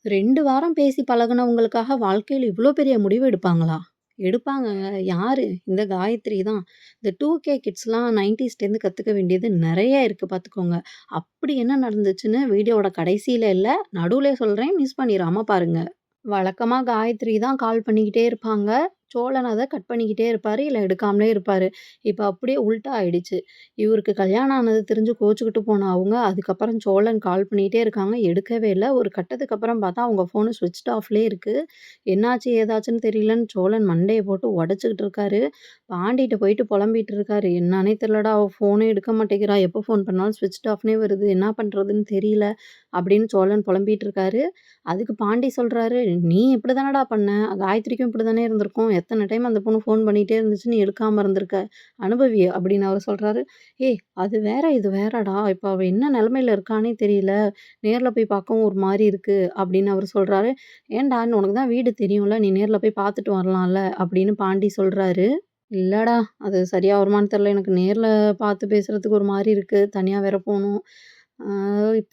2 வாரம் பேசி பழகுனவங்களுக்காக வாழ்க்கையில இவ்ளோ பெரிய முடிவு எடுப்பாங்களா? எடுப்பாங்கங்க. யாரு? இந்த காயத்ரி தான். இந்த 2கே கிட்ஸ்லாம் 90ஸ்லேருந்து கத்துக்க வேண்டியது நெறைய இருக்கு பார்த்துக்கோங்க. அப்படி என்ன நடந்துச்சுன்னு வீடியோவோட கடைசியில இல்ல, நடுவுலயே சொல்றேன். மிஸ் பண்ணிறாம பாருங்க. வழக்கமா காயத்ரி தான் கால் பண்ணிக்கிட்டே இருப்பாங்க. சோழன் அத கட் பண்ணிக்கிட்டே இருப்பாரு, இல்ல எடுக்காமலே இருப்பாரு. இப்ப அப்படியே உல்ட்டா ஆயிடுச்சு. இவருக்கு கல்யாணம் ஆனது தெரிஞ்சு கோச்சுக்கிட்டு போன அவங்க, அதுக்கப்புறம் சோழன் கால் பண்ணிட்டே இருக்காங்க, எடுக்கவே இல்ல. ஒரு கட்டத்துக்கு அப்புறம் பார்த்தா அவங்க ஃபோனு ஸ்விட்ச்ட் ஆஃப்லயே இருக்கு. என்னாச்சு ஏதாச்சுன்னு தெரியலன்னு சோழன் மண்டைய போட்டு உடைச்சுக்கிட்டு இருக்காரு. பாண்டிட்ட போயிட்டு புலம்பிட்டு இருக்காரு. "என்னான்னே தெரியலடா, அவ ஃபோனே எடுக்க மாட்டேங்கிறா. எப்போ ஃபோன் பண்ணாலும் ஸ்விட்ச்ட் ஆஃப்னே வருது. என்ன பண்றதுன்னு தெரியல." அப்படின்னு சோழன் புலம்பிட்டு இருக்காரு. அதுக்கு பாண்டி சொல்றாரு, "நீ இப்படி தானடா பண்ண. காயத்ரிக்கும் இப்படி தானே இருந்திருக்கும். எத்தன டைம் அந்த பொண்ணு ஃபோன் பண்ணிட்டே இருந்துச்சு. நீ எடுக்காம இருந்திருக்க. அனுபவி" அப்படின்னு அவரு சொல்றாரு. "ஏய் அது வேற, இது வேறடா. இப்ப அவ என்ன நிலைமையில இருக்கான்னே தெரியல. நேர்ல போய் பார்க்கவும் ஒரு மாரி இருக்கு" அப்படின்னு அவரு சொல்றாரு. "ஏன்டா உனக்கு தான் வீடு தெரியும்ல. நீ நேர்ல போய் பார்த்துட்டு வரலாம்ல" அப்படின்னு பாண்டி சொல்றாரு. "இல்லடா, அது சரியா வருமான்னு தெரியல. எனக்கு நேர்ல பார்த்து பேசுறதுக்கு ஒரு மாரி இருக்கு. தனியா வேற போணும். ஆ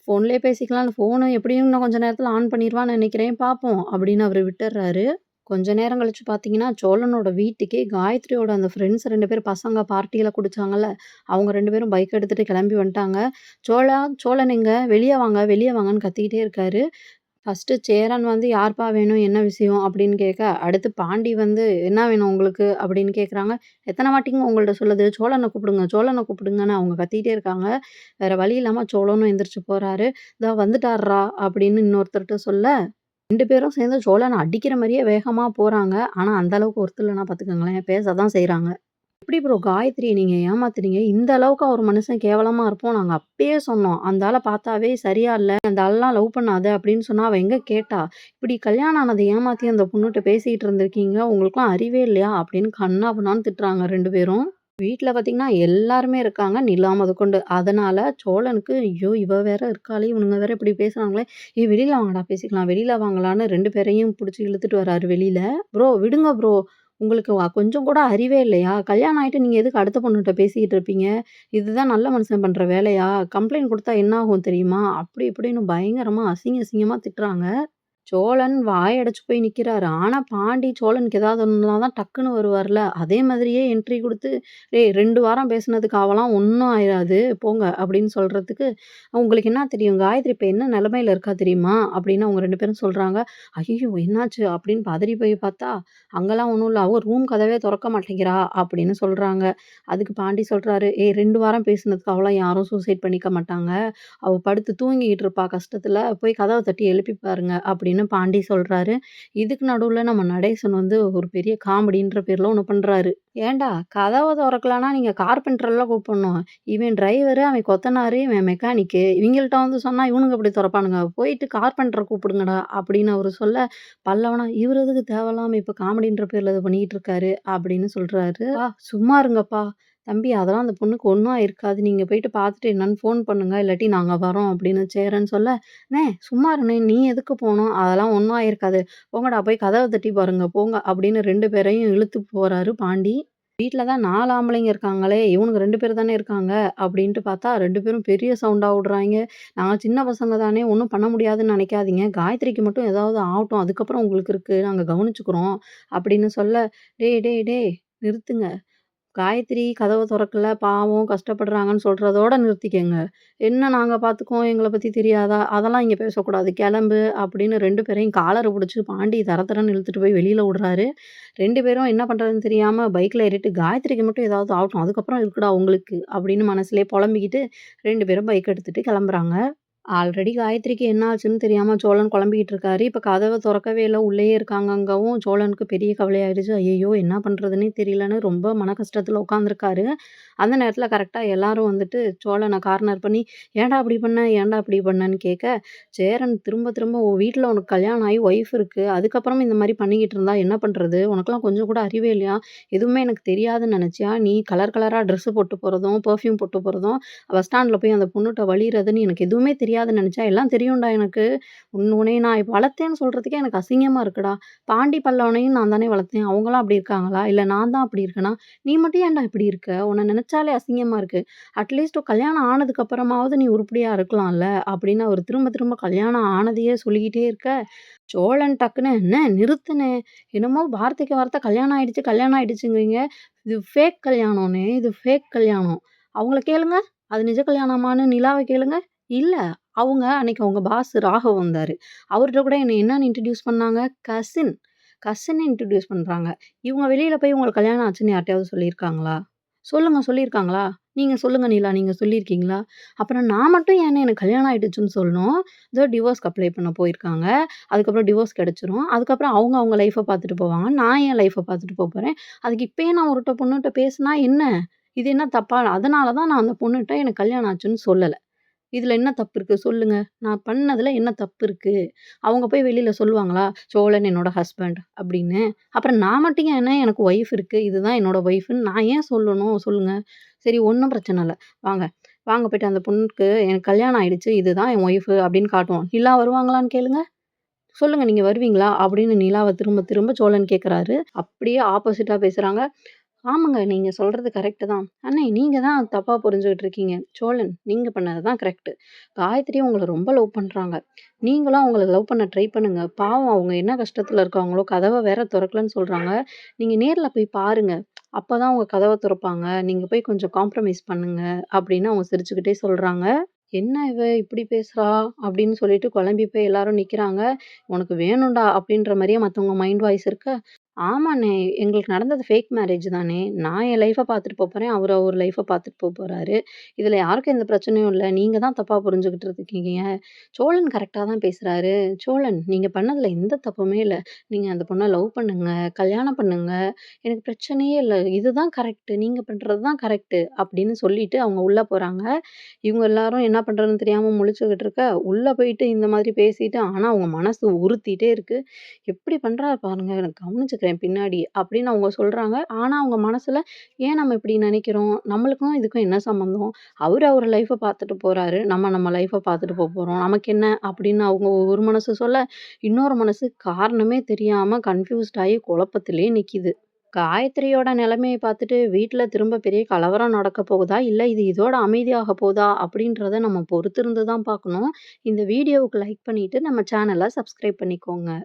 ஃபோன்லயே பேசிக்கலாம். ஃபோனு எப்படியும் இன்னும் கொஞ்ச நேரத்தில ஆன் பண்ணிருவான்னு நெனைக்கிறேன். பார்ப்போம்." அப்படின்னு அவரு விட்டுர்றாரு. கொஞ்ச நேரம் கழிச்சு பார்த்தீங்கன்னா, சோழனோட வீட்டுக்கே காயத்ரியோட அந்த ஃப்ரெண்ட்ஸ் 2 பேர் பசங்க பார்ட்டியில குடிச்சாங்கல்ல, அவங்க 2 பேரும் பைக் எடுத்துட்டு கிளம்பி வந்துட்டாங்க. "சோழா, சோழன் எங்க? வெளிய வாங்க, வெளிய வாங்கன்னு" கத்திக்கிட்டே இருக்காரு. ஃபர்ஸ்ட்டு சேரன் வந்து "யார்ப்பா வேணும்? என்ன விஷயம்?" அப்படின்னு கேட்க, அடுத்து பாண்டி வந்து "என்ன வேணும் உங்களுக்கு?" அப்படின்னு கேட்குறாங்க. "எத்தன வாட்டிங்க உங்கள்ட்ட சொல்லுது? சோழன கூப்பிடுங்க, சோழன கூப்பிடுங்கன்னு" அவங்க கத்திட்டே இருக்காங்க. வேற வழி இல்லாம சோழனும் எந்திரிச்சு போறாரு. "இதோ வந்துட்டார்றா" அப்படின்னு இன்னொருத்தர்ட்ட சொல்ல, 2 பேரும் சேர்ந்து சோழன அடிக்கிற மாரியே வேகமா போறாங்க. ஆனா அந்த அளவுக்கு ஒர்த் இல்லன்னா பார்த்துக்கங்களேன். பேச தான் செய்றாங்க. எப்படி ப்ரோ காயத்ரிய நீங்க ஏமாத்துனீங்க? இந்த அளவுக்கா ஒரு மனுஷன் கேவலமா இருப்போம். நாங்க அப்பயே சொன்னோம். அந்த ஆள பார்த்தாவே சரியா இல்ல. அந்த ஆள்லாம் லவ் பண்ணாத அப்படின்னு சொன்னா, அவ எங்க கேட்டா? இப்படி கல்யாணம் ஆனத ஏமாத்தி அந்த பொண்ணுட்ட பேசிட்டு இருந்திருக்கீங்க. உங்களுக்கெல்லாம் அறிவே இல்லையா? அப்படின்னு கன்னா பின்னான்னு திட்டுறாங்க 2 பேரும். வீட்ல பார்த்தீங்கன்னா, எல்லாருமே இருக்காங்க. நிலா முதற்கொண்டு. அதனால சோழனுக்கு, ஐயோ! இவ வேற இருக்காளே! இவனுங்க வேற இப்படி பேசுறாங்களே! ஏய் வெளில வாங்கடா பேசிக்கலாம். வெளில வாங்கலான்னு 2 பேரையும் புடிச்சு இழுத்துட்டு வராரு வெளில. ப்ரோ விடுங்க ப்ரோ. உங்களுக்கு கொஞ்சம் கூட அறிவே இல்லையா? கல்யாணம் ஆயிட்டு நீங்க எதுக்கு அடுத்த பொண்ணுட்ட பேசிக்கிட்டு இருப்பீங்க? இதுதான் நல்ல மனுஷன் பண்ற வேலையா? கம்ப்ளைண்ட் குடுத்தா என்ன ஆகும் தெரியுமா? அப்படி இப்படின்னு பயங்கரமா அசிங்க அசிங்கமா திட்டுறாங்க. சோழன் வாயடைச்சு போய் நிக்கிறாரு. ஆனா பாண்டி சோழனுக்கு ஏதாவது ஒண்ணுனா தான் டக்குன்னு வருவார்ல. அதே மாதிரியே என்ட்ரி குடுத்து, "டேய் 2 வாரம் பேசுனதுக்கு அவலாம் ஒண்ணும் ஆயிராது போங்க" அப்படின்னு சொல்றதுக்கு, "உங்களுக்கு என்ன தெரியும்? காயத்ரி இப்ப என்ன நிலைமையில இருக்கா தெரியுமா?" அப்படின்னு அவங்க 2 பேரும் சொல்றாங்க. "ஐயய்யோ! என்னாச்சு?" அப்படின்னு பதறி போய் பார்த்தா, "அங்கலாம் ஒண்ணும் இல்ல. அவ ரூம் கதவே தொறக்க மாட்டேங்கிறா" அப்படின்னு சொல்றாங்க. அதுக்கு பாண்டி சொல்றாரு, "ஏய் 2 வாரம் பேசுனதுக்கு அவலாம் யாரும் சூசைட் பண்ணிக்க மாட்டாங்க. அவ படுத்து தூங்கிக்கிட்டு இருப்பா கஷ்டத்துல. போய் கதவ தட்டி எழுப்பி பாருங்க" அப்படின்னு பாண்டி சொல்றாரு. இதுக்கு நடுவுல நம்ம நடேசன் வந்து ஒரு பெரிய காமெடின்ற பேர்ல ஒண்ணு பண்றாரு. "ஏன்டா கதவ தொறக்கலன்னா நீங்க கார்பென்டர்ல கூப்பிடணும். இவன் டிரைவரு, அவன் கொத்தனாரு, இவன் மெக்கானிக்கு. இவங்கள்ட்ட வந்து சொன்னா இவனுங்க எப்படி தொறப்பானுங்க? போயிட்டு கார்பென்டர கூப்பிடுங்கடா" அப்படின்னு அவரு சொல்ல, பல்லவனா "இவரு எதுக்கு தேவையில்லாம இப்ப காமெடின்ற பேர்ல இத பண்ணிக்கிட்டு இருக்காரு" அப்படின்னு சொல்றாரு. சும்மா இருங்கப்பா. தம்பி அதெல்லாம் அந்த பொண்ணுக்கு ஒண்ணும் ஆயிருக்காது. நீங்க போயிட்டு பார்த்துட்டு என்னன்னு ஃபோன் பண்ணுங்க. இல்லாட்டி நாங்க வரோம்" அப்படின்னு சேரன் சொல்ல, "அண்ணே சும்மா இருண்ணே. நீ எதுக்கு போணும்? அதெல்லாம் ஒண்ணும் ஆயிருக்காது. போங்கடா போய் கதவ தட்டி பாருங்க போங்க" அப்படின்னு 2 பேரையும் இழுத்து போறாரு பாண்டி. வீட்ல தான் 4 ஆம்பளைங்க இருக்காங்களே! இவனுங்க 2 பேர் தானே இருக்காங்க. அப்டின்ட்டு பார்த்தா 2 பேரும் பெரிய சவுண்டா விடுறாய்ங்க. நாங்க சின்ன பசங்க தானே! ஒண்ணும் பண்ண முடியாதுன்னு நெனைக்காதீங்க. காயத்ரிக்கு மட்டும் ஏதாவது ஆகட்டும். அதுக்கப்புறம் உங்களுக்கு இருக்கு. நாங்க கவனிச்சுக்கிறோம். அப்டின்னு சொல்ல, "டேய், டேய், டேய் நிறுத்துங்க. காயத்ரி கதவ தொறக்கல, பாவம் கஷ்டப்படுறாங்கன்னு சொல்றதோட நிறுத்திக்கங்க. என்ன நாங்க பார்த்துக்குவோம், எங்கள பத்தி தெரியாதா? அதெல்லாம் இங்க பேசக்கூடாது. கெளம்பு" அப்படின்னு 2 பேரையும் காலர புடிச்சு பாண்டி தர தரன்னு இழுத்துட்டு போய் வெளியில விடுறாரு. 2 பேரும் என்ன பண்றதுன்னு தெரியாம பைக்ல ஏறிட்டு, "காயத்ரிக்கு மட்டும் ஏதாவது ஆகட்டும். அதுக்கப்புறம் இருக்குடா உங்களுக்கு" அப்படின்னு மனசுலயே பொலம்பிக்கிட்டு 2 பேரும் பைக் எடுத்துட்டு கெளம்புறாங்க. ஆல்ரெடி காயத்ரிக்கு என்ன ஆச்சுன்னு தெரியாம சோழன் குழம்பிக்கிட்டு இருக்காரு. இப்ப கதவ தொறக்கவே இல்ல. உள்ளயே இருக்காங்கங்கவும் சோழனுக்கு பெரிய கவலையாயிடுச்சு. ஐயய்யோ! என்ன பண்றதுன்னே தெரியலன்னு ரொம்ப மன கஷ்டத்துல உட்காந்துருக்காரு. அந்த நேரத்துல கரெக்ட்டா எல்லாரும் வந்துட்டு சோழன கார்னர் பண்ணி, "ஏன்டா இப்படி பண்ண? ஏன்டா இப்படி பண்ணன்னு?" கேட்க, சேரன் திரும்ப திரும்ப "உன் வீட்ல உனக்கு கல்யாணம் ஆகி ஒய்ஃப் இருக்கு. அதுக்கப்புறமும் இந்த மாரி பண்ணிக்கிட்டு இருந்தா என்ன பண்றது? உனக்கெல்லாம் கொஞ்சம் கூட அறிவே இல்லையா? எதுவுமே எனக்கு தெரியாதுன்னு நெனச்சியா? நீ கலர் கலரா ட்ரெஸ் போட்டு போறதும், பெர்ஃப்யூம் போட்டு போறதும், பஸ் ஸ்டாண்ட்ல போய் அந்த பொண்ணுட்ட வழியிறதுன்னு எனக்கு எதுவுமே தெரியாதுன்னு நெனச்சா, எல்லாம் தெரியும்டா எனக்கு. உன்னைய நான் வளர்த்தேன்னு சொல்றதுக்கே எனக்கு அசிங்கமா இருக்குடா. பாண்டி பல்லவனையும் நான் தானே வளர்த்தேன். அவங்கலாம் அப்படி இருக்காங்களா? இல்ல நான் தான் அப்படி இருக்கேனா? நீ மட்டும் ஏன்டா இப்படி இருக்க? உன்ன நெனச்சாலே அசிங்கமா இருக்கு. அட்லீஸ்ட் கல்யாணம் ஆனதுக்கு அப்புறமாவது நீ உருப்படியா இருக்கலாம்ல." அப்படின்னு அவரு திரும்ப திரும்ப கல்யாணம் ஆனதையே சொல்லிக்கிட்டே இருக்க, சோழன் டக்குன்னு, "அண்ணே நிறுத்துண்ணே. என்னமோ வார்த்தைக்கு வார்த்தை கல்யாணம் ஆயிடுச்சு, கல்யாணம் ஆயிடுச்சுங்கிறீங்க. இது ஃபேக் கல்யாணம்ண்ணே. இது ஃபேக் கல்யாணம். அவங்கள கேளுங்க. அது நிஜ கல்யாணமான்னு நிலாவ கேளுங்க." இல்ல. அன்னைக்கு அவங்க பாஸ் ராகவ் வந்தாரு. அவர்ட்ட கூட என்ன என்னன்னு இன்ட்ரோடியூஸ் பண்ணாங்க? கசின். கசின் இன்ட்ரோடியூஸ் பண்றாங்க. இவங்க வெளியில போய் உங்களுக்கு கல்யாணம் ஆச்சுன்னு யார்ட்டயாவது சொல்லியிருக்காங்களா? சொல்லுங்க சொல்லியிருக்காங்களா? நீங்க சொல்லுங்க நிலா. நீங்க சொல்லியிருக்கீங்களா? அப்புறம் நான் மட்டும் ஏன்னு எனக்கு கல்யாணம் ஆயிடுச்சுன்னு சொல்லணும். இதோ டிவோர்ஸ்க்கு அப்ளை பண்ண போயிருக்காங்க. அதுக்கப்புறம் டிவோர்ஸ் கிடைச்சிரும். அதுக்கப்புறம் அவங்க அவங்க லைஃப்ப பார்த்துட்டு போவாங்க. நான் என் லைஃப்ப பார்த்துட்டு போப்போறேன். அதுக்கு இப்பயே நான் ஒருட்ட பொண்ணுட்ட பேசுனா என்ன? இது என்ன தப்பா? அதனால தான் நான் அந்த பொண்ணுட்ட எனக்கு கல்யாணம் ஆச்சுன்னு சொல்லல. இதுல என்ன தப்பு இருக்கு? சொல்லுங்க. நான் பண்ணதுல என்ன தப்பு இருக்கு? அவங்க போய் வெளியில சொல்லுவாங்களா? "சோழன் என்னோட ஹஸ்பண்ட்" அப்படின்னு. அப்புறம் நான் மட்டும் ஏன் எனக்கு ஒய்ஃப் இருக்கு. இதுதான் என்னோட ஒய்ஃப்ன்னு நான் ஏன் சொல்லணும்? சொல்லுங்க. சரி ஒண்ணும் பிரச்சனை இல்ல. வாங்க. வாங்க போயிட்டு அந்த பொண்ணுக்கு எனக்கு கல்யாணம் ஆயிடுச்சு. இதுதான் என் ஒய்ஃப் அப்படின்னு காட்டுவோம். நிலா வருவாங்களான்னு கேளுங்க. சொல்லுங்க நீங்க வருவீங்களா? அப்படின்னு நிலாவ திரும்ப திரும்ப சோழன் கேட்கிறாரு. அப்படியே ஆப்போசிட்டா பேசுறாங்க. ஆமாங்க. நீங்க சொல்றது கரெக்ட்டு தான். அண்ணே நீங்க தான் தப்பா புரிஞ்சுகிட்டு இருக்கீங்க. சோழன் நீங்க பண்ணது தான் கரெக்ட்டு. காயத்ரி உங்கள ரொம்ப லவ் பண்றாங்க. நீங்களும் அவங்கள லவ் பண்ண ட்ரை பண்ணுங்க. பாவம் அவங்க என்ன கஷ்டத்துல இருக்காங்களோ, கதவ வேற தொறக்கலன்னு சொல்றாங்க. நீங்க நேர்ல போய் பாருங்க. அப்பதான் அவங்க கதவ தொறப்பாங்க. நீங்க போய் கொஞ்சம் காம்ப்ரமைஸ் பண்ணுங்க அப்படின்னு அவங்க சிரிச்சுக்கிட்டே சொல்றாங்க. "என்ன இவ இப்படி பேசுறா?" அப்படின்னு சொல்லிட்டு குழம்பி போய் எல்லாரும் நிக்கிறாங்க. "உனக்கு வேணும்டா" அப்படின்ற மாரியே மத்தவங்க மைண்ட் வாய்ஸ் இருக்க, "ஆமாண்ணே, எங்களுக்கு நடந்தது ஃபேக் மேரேஜ் தானே. நான் என் லைஃப்ப பார்த்துட்டு போப்போறேன். அவரு அவரு லைஃப்ப பார்த்துட்டு போறாரு. இதுல யாருக்கும் எந்த பிரச்சனையும் இல்ல. நீங்க தான் தப்பா புரிஞ்சுகிட்டு இருக்கீங்க. சோழன் கரெக்ட்டா தான் பேசுறாரு. சோழன் நீங்க பண்ணதுல எந்த தப்புமே இல்ல. நீங்க அந்த பொண்ண லவ் பண்ணுங்க, கல்யாணம் பண்ணுங்க. எனக்கு பிரச்சனையே இல்ல. இதுதான் கரெக்ட்டு. நீங்க பண்றது தான் கரெக்ட்டு." அப்படின்னு சொல்லிட்டு அவங்க உள்ள போறாங்க. இவங்க எல்லாரும் என்ன பண்றதுன்னு தெரியாம முழிச்சுக்கிட்டு இருக்க, உள்ள போயிட்டு இந்த மாதிரி பேசிட்டு, ஆனா அவங்க மனசு உறுத்திட்டே இருக்கு. "எப்படி பண்றாரு பாருங்க, நான் கவனிச்சுக்கிறேன் பின்னாடி" அப்படின்னு அவங்க சொல்றாங்க. ஆனா அவங்க மனசுல, "ஏன் நம்ம இப்படி நெனைக்கிறோம்? நம்மளுக்கும் இதுக்கும் என்ன சம்மந்தம்? அவரு அவரு லைஃப்ப பார்த்துட்டு போறாரு. நம்ம நம்ம லைஃப்ப பார்த்துட்டு போப்போறோம். நமக்கு என்ன?" அப்படின்னு அவங்க ஒரு மனசு சொல்ல, இன்னொரு மனசு காரணமே தெரியாம கன்ஃப்யூஸ்ட் ஆயி குழப்பத்திலேயே நிக்கிது. காயத்ரியோட நிலைமைய பார்த்துட்டு வீட்ல திரும்ப பெரிய கலவரம் நடக்க போகுதா? இல்ல இது இதோட அமைதியாக போதா? அப்படின்றத நம்ம பொறுத்திருந்து தான் பார்க்கணும். இந்த வீடியோவுக்கு லைக் பண்ணிட்டு நம்ம சேனல சப்ஸ்கிரைப் பண்ணிக்கோங்க.